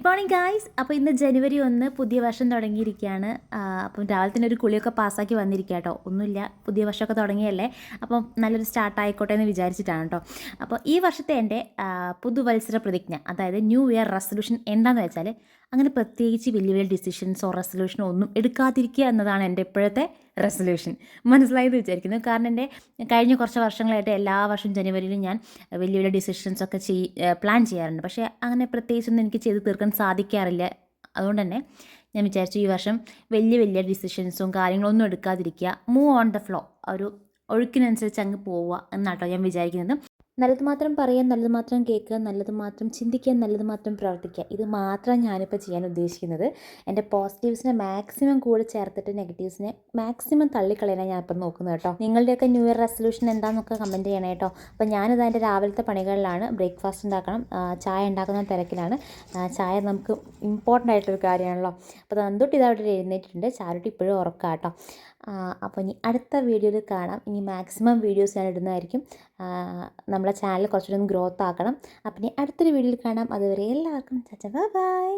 Good morning guys. അപ്പോൾ ഇന്ന് ജനുവരി 1 പുതിയ വർഷം തുടങ്ങിയിരിക്കുകയാണ്. അപ്പം രാവിലെ തന്നെ ഒരു കുളിയൊക്കെ പാസ്സാക്കി വന്നിരിക്കുക കേട്ടോ. ഒന്നുമില്ല, പുതിയ വർഷമൊക്കെ തുടങ്ങിയല്ലേ, അപ്പം നല്ലൊരു സ്റ്റാർട്ട് ആയിക്കോട്ടെ എന്ന് വിചാരിച്ചിട്ടാണ് കേട്ടോ. അപ്പോൾ ഈ വർഷത്തെ എൻ്റെ പുതുവത്സര പ്രതിജ്ഞ, അതായത് ന്യൂ ഇയർ റെസൊല്യൂഷൻ എന്താണെന്ന് വെച്ചാൽ, അങ്ങനെ പ്രത്യേകിച്ച് വലിയ വലിയ ഡിസിഷൻസോ റെസൊല്യൂഷനോ ഒന്നും എടുക്കാതിരിക്കുക എന്നതാണ് എൻ്റെ ഇപ്പോഴത്തെ റെസൊല്യൂഷൻ. മനസ്സിലായെന്ന് വിചാരിക്കുന്നു. കാരണം എൻ്റെ കഴിഞ്ഞ കുറച്ച് വർഷങ്ങളായിട്ട് എല്ലാ വർഷവും ജനുവരിയിൽ ഞാൻ വലിയ വലിയ ഡിസിഷൻസൊക്കെ പ്ലാൻ ചെയ്യാറുണ്ട്. പക്ഷേ അങ്ങനെ പ്രത്യേകിച്ചൊന്നും എനിക്ക് ചെയ്ത് തീർക്കാൻ സാധിക്കാറില്ല. അതുകൊണ്ട് തന്നെ ഞാൻ വിചാരിച്ചു ഈ വർഷം വലിയ വലിയ ഡിസിഷൻസും കാര്യങ്ങളൊന്നും എടുക്കാതിരിക്കുക, മൂവ് ഓൺ ദ ഫ്ലോ, ഒരു ഒഴുക്കിനനുസരിച്ച് അങ്ങ് പോവുക എന്നാട്ടോ ഞാൻ വിചാരിക്കുന്നത്. നല്ലത് മാത്രം പറയുക, നല്ലത് മാത്രം കേൾക്കുക, നല്ലത് മാത്രം ചിന്തിക്കുക, നല്ലത് മാത്രം പ്രവർത്തിക്കുക. ഇത് മാത്രം ഞാനിപ്പോൾ ചെയ്യാൻ ഉദ്ദേശിക്കുന്നത്. എൻ്റെ പോസിറ്റീവ്സിനെ മാക്സിമം കൂടെ ചേർത്തിട്ട് നെഗറ്റീവ്സിനെ മാക്സിമം തള്ളിക്കളയാനാണ് ഞാൻ ഇപ്പം നോക്കുന്നത് കേട്ടോ. നിങ്ങളുടെയൊക്കെ ന്യൂ ഇയർ റെസൊല്യൂഷൻ എന്താണെന്നൊക്കെ കമൻറ്റ് ചെയ്യണം കേട്ടോ. അപ്പോൾ ഞാനിത് എൻ്റെ രാവിലത്തെ പണികളിലാണ്. ബ്രേക്ക്ഫാസ്റ്റ് ഉണ്ടാക്കണം, ചായ ഉണ്ടാക്കുന്ന തിരക്കിലാണ്. ചായ നമുക്ക് ഇമ്പോർട്ടൻ്റ് ആയിട്ടൊരു കാര്യമാണല്ലോ. അപ്പോൾ നന്ദുട്ടി ഇതവിടെ എഴുന്നേറ്റിട്ടുണ്ട്, ചാരുട്ടി ഇപ്പോഴും ഉറക്കാം കേട്ടോ. അപ്പോൾ ഇനി അടുത്ത വീഡിയോയിൽ കാണാം. ഇനി മാക്സിമം വീഡിയോസ് ഞാൻ ഇടുന്നതായിരിക്കും. നമ്മളെ ചാനൽ കുറച്ചുകൂടി ഒന്ന് ഗ്രോത്ത് ആക്കണം. അപ്പം ഇനി അടുത്തൊരു വീഡിയോയിൽ കാണാം. അതുവരെ എല്ലാവർക്കും ബൈ ബൈ.